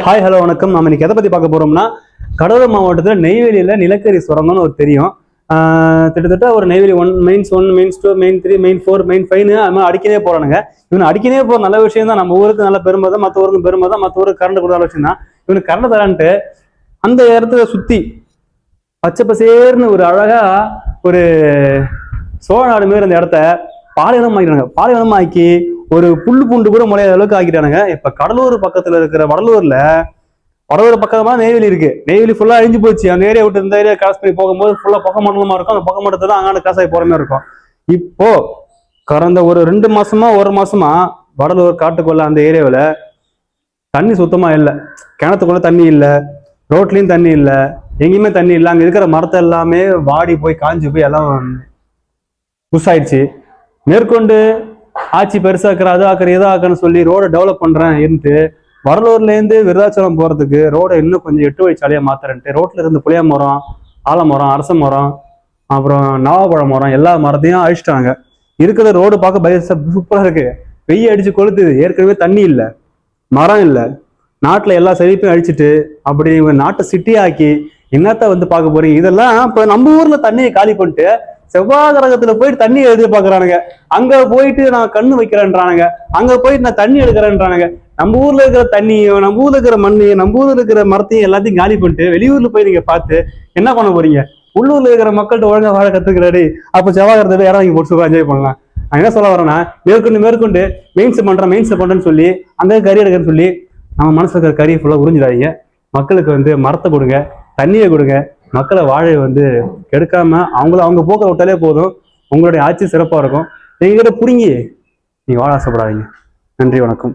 Hi hello வணக்கம். நம்ம இன்னைக்கு எதை பத்தி பார்க்க போறோம்னா, கடலூர் மாவட்டத்தில் நெய்வேலியில நிலக்கரி சுரங்கம்னு ஒரு தெரியும். கிட்டத்தட்ட ஒரு Neyveli mains 1, mains 2, main 3, main 4, main 5 அது மாதிரி அடிக்கவே போறானுங்க. இவனு அடிக்கவே போற நல்ல விஷயம் தான். நம்ம ஊருக்கு நல்ல பெருமை தான், மற்ற ஊருக்கு பெருமை தான், மற்ற ஊருக்கு கரண்ட் கொடுத்த விஷயம் தான். இவனுக்கு கரண்ட் தரான்ட்டு அந்த இடத்துல சுத்தி பச்சை பசேர்னு ஒரு அழகா ஒரு சோழ நாடு மாரி அந்த இடத்த பாலைவனம் ஆக்கிட்டாங்க. பாலைவனம் ஆக்கி ஒரு புல்லு பூண்டு கூட முளையாத அளவுக்கு ஆக்கிட்டானுங்க. இப்ப கடலூர் பக்கத்துல இருக்கிற வடலூர் பக்கமா நெய்வேலி இருக்கு. நெய்வேலி ஃபுல்லா அழிஞ்சு போச்சு. அந்த ஏரியா விட்டு இந்த ஏரியா கிராஸ் பண்ணி போகும்போது ஃபுல்லா புகை மண்டலமா இருக்கும். அந்த புகை மண்டலத்தை தான் அங்கான கிராஸ் ஆகி போற மாதிரி இருக்கும். இப்போ கடந்த ஒரு 2 மாசமா 1 மாசமா வடலூர் காட்டுக்குள்ள அந்த ஏரியாவில் தண்ணி சுத்தமா இல்லை. கிணத்துக்குள்ள தண்ணி இல்லை, ரோட்லயும் தண்ணி இல்லை, எங்கேயுமே தண்ணி இல்லை. அங்க இருக்கிற மரத்தை எல்லாமே வாடி போய் காஞ்சி போய் எல்லாம் புதுசாயிடுச்சு. மேற்கொண்டு ஆட்சி பெருசாக்குற அது ஆக்குற எதோ ஆக்குன்னு சொல்லி ரோடை டெவலப் பண்றேன் இருந்து வடலூர்ல இருந்து விருதாச்சலம் போறதுக்கு ரோடை இன்னும் கொஞ்சம் 8 வழிச்சாலையா மாத்துறேன்ட்டு ரோட்ல இருந்து புளிய மரம், ஆலமரம், அரச மரம், அப்புறம் நாவப்பழ மரம் எல்லா மரத்தையும் அழிச்சிட்டாங்க. இருக்கிற ரோடு பார்க்க சூப்பரா இருக்கு. வெய்ய அடிச்சு கொளுத்துது. ஏற்கனவே தண்ணி இல்லை, மரம் இல்லை. நாட்டுல எல்லா செழிப்பையும் அழிச்சிட்டு அப்படி இவங்க நாட்டை சிட்டி ஆக்கி என்னத்த வந்து பார்க்க போறீங்க? இதெல்லாம் இப்ப நம்ம ஊர்ல தண்ணியை காலி பண்ணிட்டு செவ்வாய் கிரகத்துல போயிட்டு தண்ணி எழுதி பாக்குறானுங்க. அங்க போயிட்டு நான் கண்ணு வைக்கிறேன்றானுங்க, அங்க போயிட்டு நான் தண்ணி எடுக்கிறேன்றானுங்க. நம்ம ஊர்ல இருக்கிற தண்ணியும், நம்ம ஊர்ல இருக்கிற மண்ணையும், நம்ம ஊர்ல இருக்கிற மரத்தையும் எல்லாத்தையும் காலி பண்ணிட்டு வெளியூர்ல போய் நீங்க பார்த்து என்ன பண்ண போறீங்க? உள்ளூர்ல இருக்கிற மக்கள்கிட்ட ஒழுங்கா வாழ கத்துக்கிறாரு. அப்ப செவ்வாய் கிரகத்தை யாரும் இங்க போட்டு என்ஜாய் பண்ணலாம். நான் என்ன சொல்ல வரேன்னா, மேற்கொண்டு மெயின்ஸ் பண்றேன்னு சொல்லி அந்த கறி எடுக்கிறேன்னு சொல்லி நம்ம மனசுல இருக்கிற கறியை ஃபுல்லா உறிஞ்சிடாதீங்க. மக்களுக்கு வந்து மரத்தை கொடுங்க, தண்ணியை கொடுங்க. மக்களை வாழை வந்து கெடுக்காம அவங்க போக்க விட்டாலே போதும். உங்களுடைய ஆட்சி சிறப்பா இருக்கும். நீங்க கிட்ட புடுங்கி நீங்க வாழ ஆசைப்படாதீங்க. நன்றி, வணக்கம்.